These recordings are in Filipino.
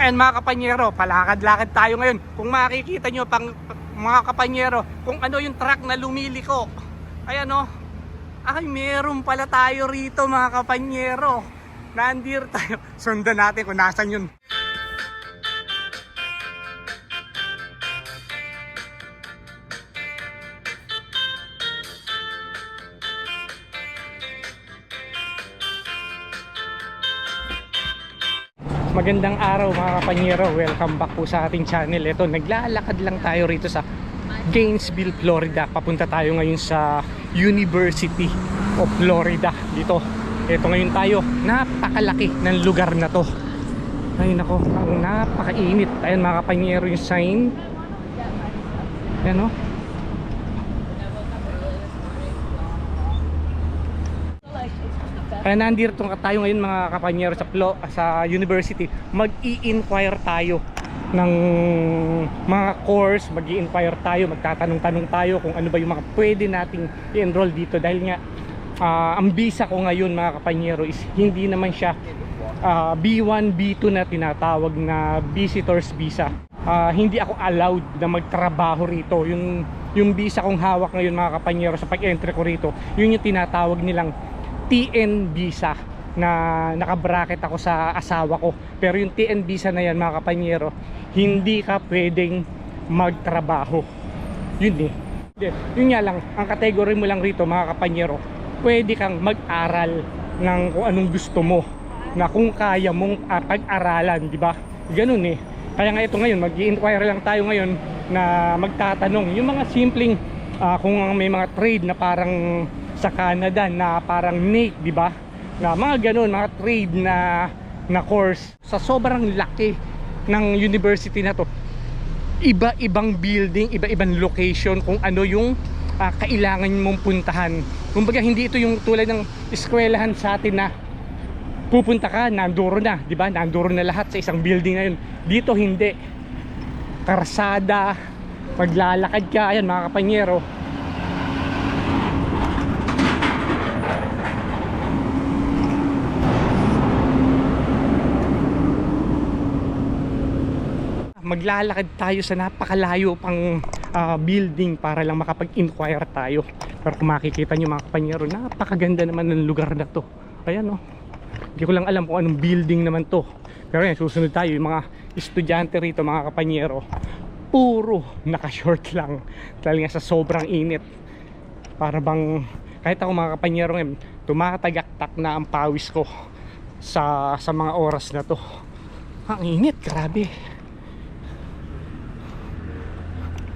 Ayan mga kapanyero, palakad-lakad tayo ngayon. Kung makikita nyo mga kapanyero, kung ano yung truck na lumiliko. Ayan o. Ay, meron pala tayo rito mga kapanyero. Nandir tayo. Sundan natin kung nasan yun. Magandang araw mga kapanyero, welcome back po sa ating channel. Ito, naglalakad lang tayo rito sa Gainesville, Florida. Papunta tayo ngayon sa University of Florida. Dito, ito ngayon tayo. Napakalaki ng lugar na to. Ay nako, ang napakainit. Ayan mga kapanyero yung sign. Ayan o. Kaya nandito tayo ngayon mga kapanyero sa university. Mag-i-inquire tayo ng mga course, mag-i-inquire tayo, magtatanong-tanong tayo kung ano ba yung mga pwede nating i-enroll dito. Dahil nga ang visa ko ngayon mga kapanyero is hindi naman siya B1, B2 na tinatawag na visitors visa. Hindi ako allowed na magtrabaho rito. Yung visa kong hawak ngayon mga kapanyero sa pag-entry ko rito, yun yung tinatawag nilang TN visa na nakabracket ako sa asawa ko. Pero yung TN visa na yan mga kapanyero, hindi ka pwedeng magtrabaho. Yun yun nga lang, ang category mo lang rito mga kapanyero, pwede kang mag-aral ng kung anong gusto mo, na kung kaya mong pag-aralan, di ba? Ganun eh. Kaya nga ito ngayon, mag-i-inquire lang tayo ngayon na magtatanong yung mga simpleng kung may mga trade na parang sa Canada na parang NAIC, di ba? Na mga ganun, mga trade na course. Sa sobrang laki ng university na to, iba-ibang building, iba-ibang location kung ano yung kailangan mong puntahan. Kumbaga hindi ito yung tulad ng eskwelahan sa atin na pupunta ka, nanduro na, di ba? Nanduro na lahat sa isang building na yun. Dito hindi. Karsada, maglalakad ka, ayan mga kapanyero. Maglalakad tayo sa napakalayo pang building para lang makapag-inquire tayo. Pero kung makikita nyo mga kapanyero, napakaganda naman ng lugar na to. Ayan o. Hindi ko lang alam kung anong building naman to. Pero yan, susunod tayo. Yung mga estudyante rito mga kapanyero, puro naka-short lang. Dahil nga sa sobrang init. Para bang, kahit ako mga kapanyero ngayon, tumatagaktak na ang pawis ko sa mga oras na to. Ang init, grabe.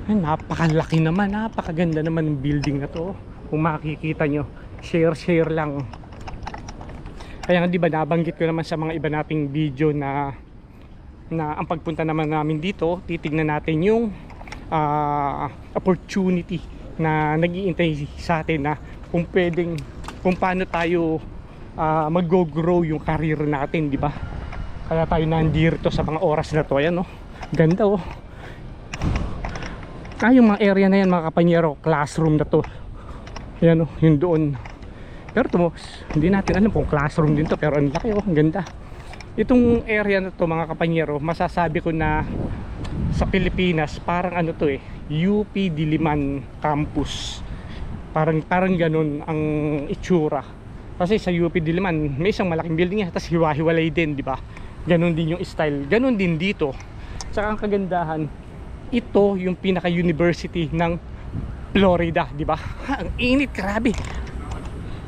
Ay, napakalaki naman, napakaganda naman ng building na to. Kung makikita nyo, share lang. Kaya nga diba nabanggit ko naman sa mga iba nating video na ang pagpunta naman namin dito, titignan natin yung opportunity na nag-iintay sa atin na kung pwedeng, kung paano tayo mag-grow yung career natin, di ba? Kaya tayo nandito sa mga oras na to. Ayan, oh, ganda oh. Yung mga area na yan mga kapanyero, classroom na to. Ayan oh, yung doon. Pero ito, hindi natin alam kung classroom din to, pero ang laki oh, ang ganda. Itong area na to mga kapanyero, masasabi ko na sa Pilipinas parang ano to eh, UP Diliman Campus. Parang ganun ang itsura. Kasi sa UP Diliman may isang malaking building yan, tapos hiwa-hiwalay din, di ba? Ganun din yung style. Ganun din dito. Saka ang kagandahan, ito yung pinaka-university ng Florida, di ba? Ang init, grabe.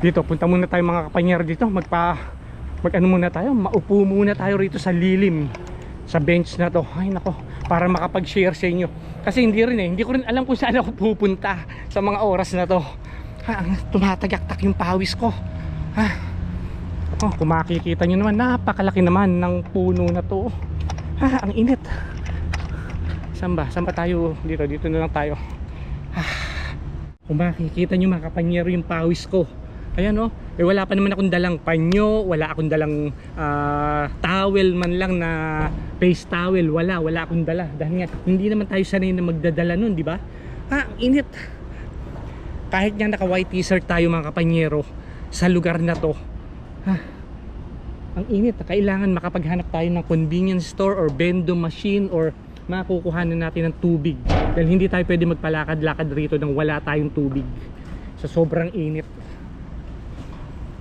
Dito, punta muna tayo mga kapanyero dito. Mag-ano muna tayo, maupo muna tayo rito sa lilim, sa bench na to. Ay nako, para makapag-share sa inyo. Kasi hindi ko rin alam kung saan ako pupunta sa mga oras na to. Tumatagaktak yung pawis ko. Kung makikita nyo naman, napakalaki naman ng puno na to. Ang init. Saan ba tayo? Dito na lang tayo. Kung makikita nyo mga kapanyero yung pawis ko, ayan o, wala pa naman akong dalang panyo, wala akong dalang towel man lang na face towel, wala akong dala. Dahil nga hindi naman tayo sanay na magdadala nun, di ba? Init. Kahit nga naka white t-shirt tayo mga kapanyero sa lugar na to, ang init. Kailangan makapaghanap tayo ng convenience store or vending machine or makukuhanan natin ng tubig. Dahil hindi tayo pwede magpalakad-lakad rito nang wala tayong tubig. Sa sobrang init.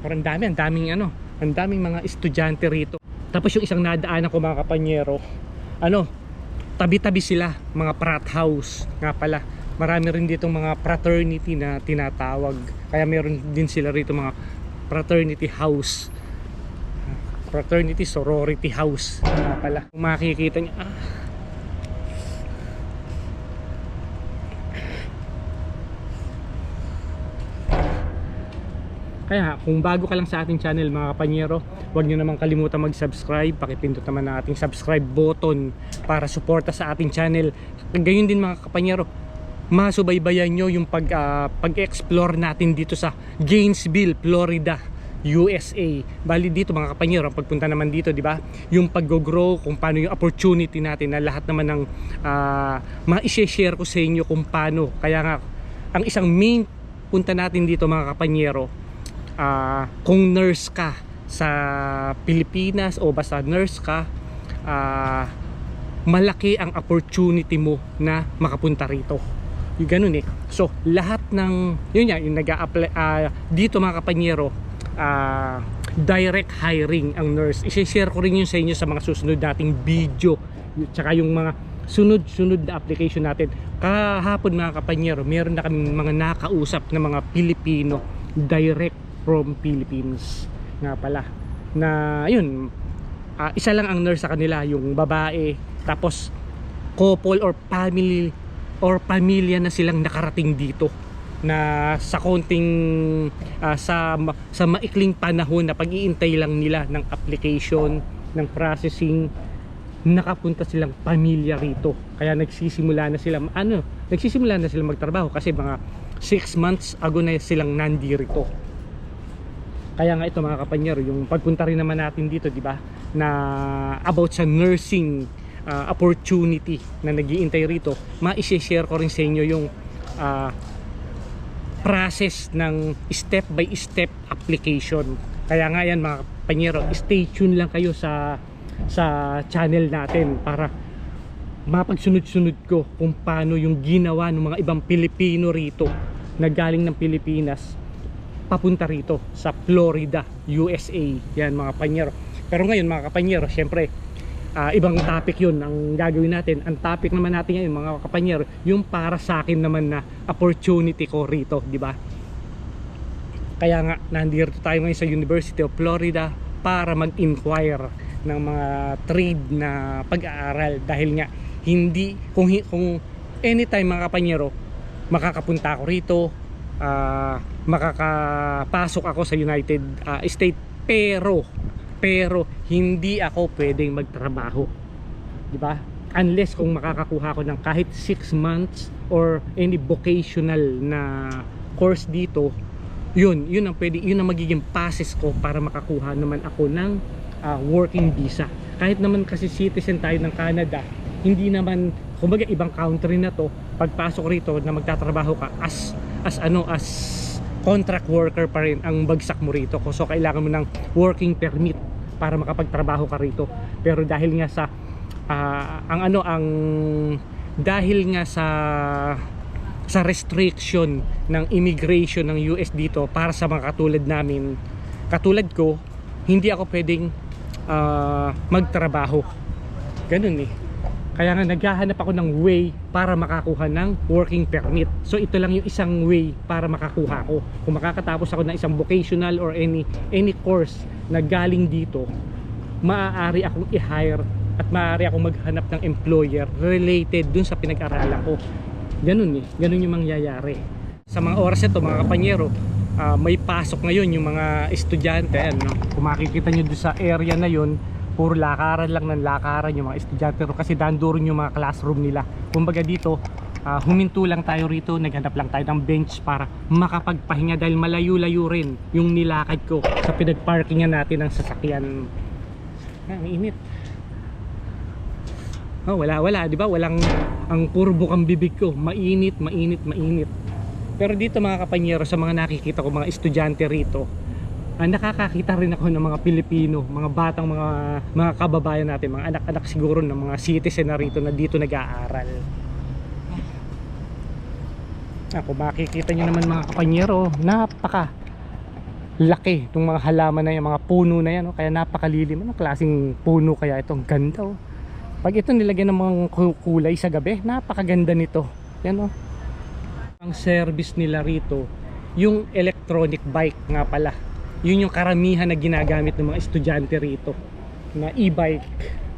Parang ang daming mga estudyante rito. Tapos yung isang nadaanan ko mga kapanyero, tabi-tabi sila, mga frat house nga pala. Marami rin dito mga fraternity na tinatawag. Kaya meron din sila rito mga fraternity house. Fraternity sorority house nga pala. Kung makikita niyo, Kaya kung bago ka lang sa ating channel mga kapanyero, huwag nyo naman kalimutan mag-subscribe. Pakipindot naman ang ating subscribe button para suporta sa ating channel. Gayon din mga kapanyero, masubaybayan nyo yung pag-explore natin dito sa Gainesville, Florida, USA. Bali dito mga kapanyero, ang pagpunta naman dito, di ba? Yung pag-grow, kung paano yung opportunity natin na lahat naman ng ma-share ko sa inyo kung paano. Kaya nga, ang isang main punta natin dito mga kapanyero, kung nurse ka sa Pilipinas o basta nurse ka, malaki ang opportunity mo na makapunta rito. Yung ganun eh. So lahat ng yung nag-a-apply dito mga kapanyero, direct hiring ang nurse. I-share ko rin yun sa inyo sa mga susunod nating video, tsaka yung mga sunod na application natin. Kahapon mga kapanyero, meron na kaming mga nakausap na mga Pilipino direct from Philippines nga pala, na yun, isa lang ang nurse sa kanila, yung babae, tapos couple or family or pamilya na silang nakarating dito na sa konting sa maikling panahon na pag-iintay lang nila ng application, ng processing, nakapunta silang pamilya rito. Kaya nagsisimula na sila magtrabaho kasi mga 6 months ago na silang nandirito. Kaya nga ito mga kapanyero, yung pagpunta rin naman natin dito, di ba, na about sa nursing opportunity na nag-iintay rito, ma-share ko rin sa inyo yung process ng step by step application. Kaya nga yan mga kapanyero, stay tuned lang kayo sa channel natin para mapagsunod-sunod ko kung paano yung ginawa ng mga ibang Pilipino rito na galing ng Pilipinas papunta rito sa Florida, USA. Yan mga kapanyero. Pero ngayon mga kapanyero, syempre ibang topic yun ang gagawin natin. Ang topic naman natin ngayon mga kapanyero, yung para sa akin naman na opportunity ko rito, di ba? Kaya nga nandito tayo ngayon sa University of Florida para mag-inquire ng mga trade na pag-aaral, dahil nga hindi kung anytime mga kapanyero makakapunta ako rito, makakapasok ako sa United States, pero hindi ako pwedeng magtrabaho, di ba? Unless kung makakakuha ko ng kahit 6 months or any vocational na course dito, yun ang magiging passes ko para makakuha naman ako ng working visa. Kahit naman kasi citizen tayo ng Canada, hindi naman, kumbaga ibang country na to, pagpasok rito na magtatrabaho ka as contract worker pa rin ang bagsak mo rito. So kailangan mo ng working permit para makapagtrabaho ka rito. Pero dahil nga sa dahil nga sa restriction ng immigration ng US dito para sa mga katulad namin, katulad ko, hindi ako pwedeng magtrabaho. Ganun eh. Kaya nga naghahanap ako ng way para makakuha ng working permit. So ito lang yung isang way para makakuha ko. Kung makakatapos ako ng isang vocational or any course na galing dito, maaari akong i-hire at maaari akong maghanap ng employer related dun sa pinag-aralan ko. Ganun eh. Ganun yung mangyayari. Sa mga oras ito mga kapanyero, may pasok ngayon yung mga estudyante. Kung makikita nyo doon sa area na yun, puro lakaran lang ng lakaran yung mga estudyante kasi dandoon yung mga classroom nila. Kumbaga dito, huminto lang tayo rito, naghanap lang tayo ng bench para makapagpahinga dahil malayo-layo rin yung nilakad ko sa pinagparkingan natin ng sasakyan. Ang init. Wala, di ba? Walang, ang puro bukang bibig ko, mainit. Pero dito mga kapanyero, sa mga nakikita ko mga estudyante rito, nakakakita rin ako ng mga Pilipino, mga batang mga kababayan natin, mga anak-anak siguro ng mga citizen na rito na dito nag-aaral. Ako makikita nyo naman mga kapanyero, napaka laki itong mga halaman na yan, mga puno na yan, kaya napakalilim. Anong klaseng puno kaya ito? Ang ganda, oh. Pag ito nilagyan ng mga kulay sa gabi, napakaganda nito. Yan, oh. Ang service nila rito, yung electronic bike nga pala. Yun yung karamihan na ginagamit ng mga estudyante rito, na e-bike.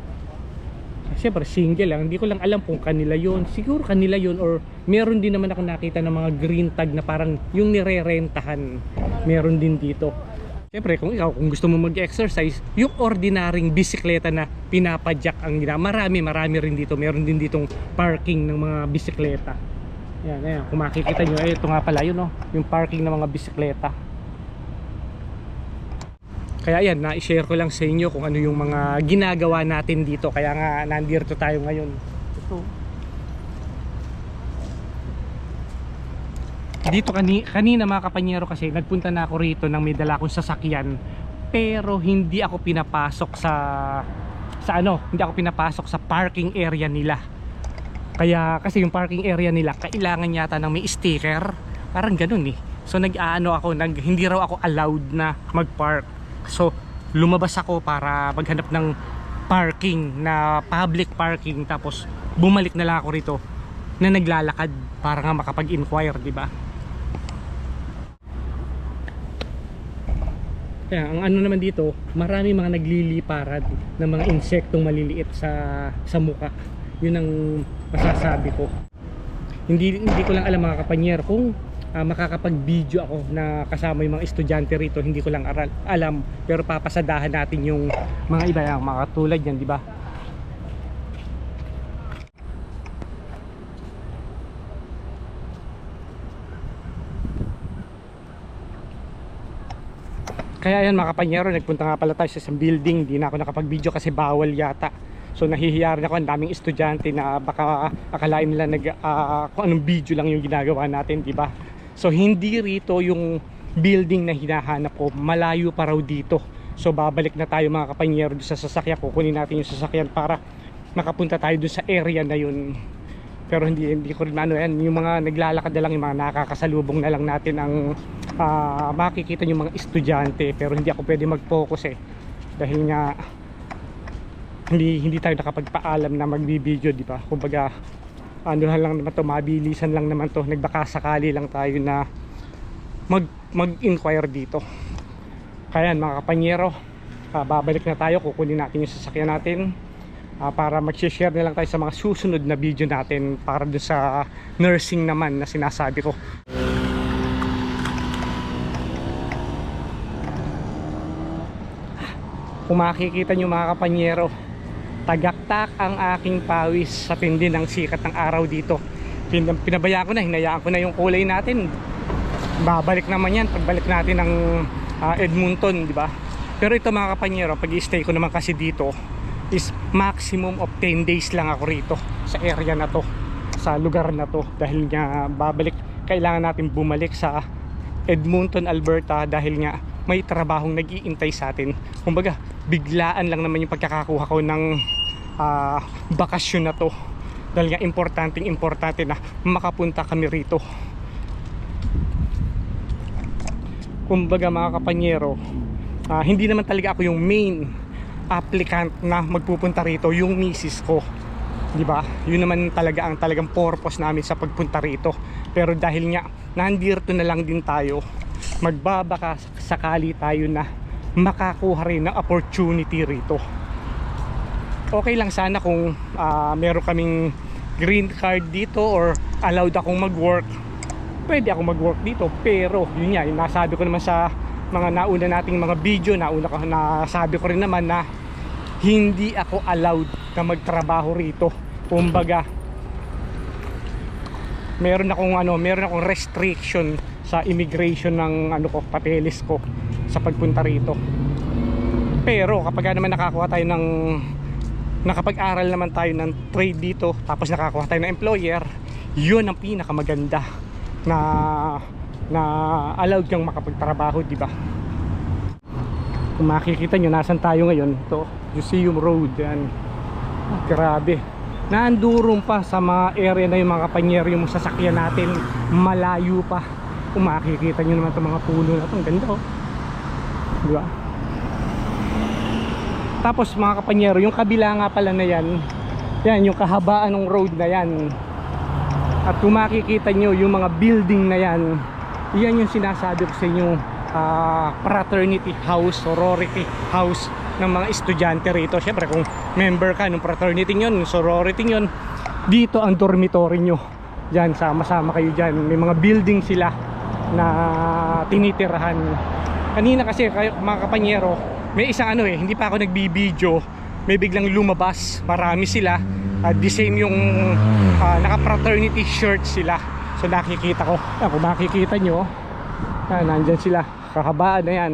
Siyempre single lang, hindi ko lang alam kung kanila yun. Siguro kanila yun, or meron din naman ako nakita ng mga green tag na parang yung nire-rentahan. Meron din dito. Siyempre kung gusto mo mag-exercise, yung ordinaryong bisikleta na pinapadyak ang marami rin dito. Meron din ditong parking ng mga bisikleta. Yan, kung makikita nyo, ito nga pala yun, oh, yung parking ng mga bisikleta. Kaya yan, na-share ko lang sa inyo kung ano yung mga ginagawa natin dito. Kaya nga nandito tayo ngayon. Ito. Dito kanina mga kapanyero, kasi nagpunta na ako rito nang may dala akong sasakyan. Pero hindi ako pinapasok hindi ako pinapasok sa parking area nila. Kaya kasi yung parking area nila kailangan yata ng may sticker. Parang ganun eh. So hindi raw ako allowed na mag-park. So lumabas ako para maghanap ng parking na public parking, tapos bumalik na lang ako rito na naglalakad para nga makapag-inquire, di ba? Kaya ang ano naman dito, marami mga nagliliparad ng mga insektong maliliit sa muka. Yun ang masasabi ko. Hindi ko lang alam mga kapanyero kung makakapag-video ako na kasama yung mga estudyante rito. Hindi ko lang alam, pero papasadahan natin yung mga iba, yung mga tulad yan, di ba? Kaya yan mga kapanyero, nagpunta nga pala tayo sa isang building. Di na ako nakapag-video kasi bawal yata. So nahihiya rin ako, ang daming estudyante na baka akalain nila kung anong video lang yung ginagawa natin, di ba? So hindi rito yung building na hinahanap ko, malayo pa raw dito. So babalik na tayo mga kapanyero doon sa sasakyan, kukunin natin yung sasakyan para makapunta tayo doon sa area na yun. Pero hindi ko rin yan, yung mga naglalakad na lang, yung mga nakakasalubong na lang natin ang makikita yung mga estudyante. Pero hindi ako pwede mag-focus dahil nga hindi tayo nakapagpaalam na magbibideo, di ba? Kumbaga ano lang naman to, mabilisan lang naman to, nagbaka sakali lang tayo na mag-inquire dito. Kaya mga kapanyero, babalik na tayo, kukunin natin yung sasakyan natin para mag-share na lang tayo sa mga susunod na video natin para doon sa nursing naman na sinasabi ko. Kung makikita nyo mga kapanyero, tagaktak ang aking pawis sa tindi ng sikat ng araw dito. Pinabayaan ko na, hinayaan ko na yung kulay natin. Babalik naman yan pagbalik natin ng Edmonton, di ba? Pero ito mga kapanyero, pag-i-stay ko naman kasi dito is maximum of 10 days lang ako rito sa area na to, sa lugar na to, dahil nga kailangan natin bumalik sa Edmonton, Alberta, dahil nga may trabahong nag-iintay sa atin. Kumbaga biglaan lang naman yung pagkakakuha ko ng bakasyon na to, dahil nga importante na makapunta kami rito. Kumbaga mga kapanyero, hindi naman talaga ako yung main applicant na magpupunta rito, yung misis ko, di ba? Yun naman talaga ang talagang purpose namin sa pagpunta rito. Pero dahil nga nandito na lang din tayo, magbabaka sakali tayo na makakuha rin ng opportunity rito. Okay lang sana kung meron kaming green card dito or allowed akong mag-work, pwede ako mag-work dito. Pero yun nga, yung nasabi ko naman sa mga nauna nating mga video, nasabi ko rin naman na hindi ako allowed na magtrabaho rito. Kumbaga meron akong restriction sa immigration ng papeles ko sa pagpunta rito. Pero kapag naman nakakuha tayo ng nakapag-aral naman tayo ng trade dito, tapos nakakuha tayo ng employer, yun ang pinakamaganda na allowed kang makapagtrabaho, di ba? Kung makikita nyo, nasan tayo ngayon? Ito, Museum Road. Yan. Grabe. Naandurong pa sa mga area na yung mga kapanyero yung sasakyan natin. Malayo pa. Kung makikita nyo naman itong mga puno na ito. Ang ganda oh. Diba? Tapos mga kapanyero, yung kabila nga pala na yan, yan yung kahabaan ng road na yan. At kung makikita nyo yung mga building na yan, yan yung sinasabi ko sa inyo, fraternity house, sorority house ng mga estudyante rito. Syempre kung member ka ng fraternity yun, sorority yun, dito ang dormitory nyo. Diyan, sama-sama kayo dyan. May mga building sila na tinitirahan. Kanina kasi kayo, mga kapanyero, may isang hindi pa ako nagbibideo, may biglang lumabas, marami sila. The same yung naka-fraternity shirt sila. So nakikita ko, kung makikita nyo, nandyan sila, kahabaan na yan.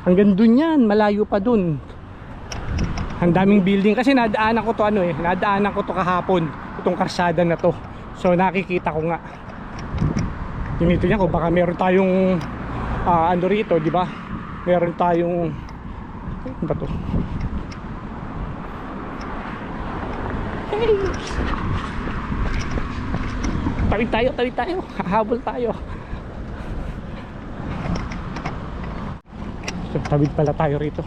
Hanggang dun yan, malayo pa dun. Ang daming building, kasi nadaanan ko to nadaanan ko to kahapon, itong karsada na to. So nakikita ko nga. Tinito niya ko, baka meron tayong rito, di ba? Meron tayong ano ba to? Tawid tayo, hahabol tayo. So, tawid pala tayo rito.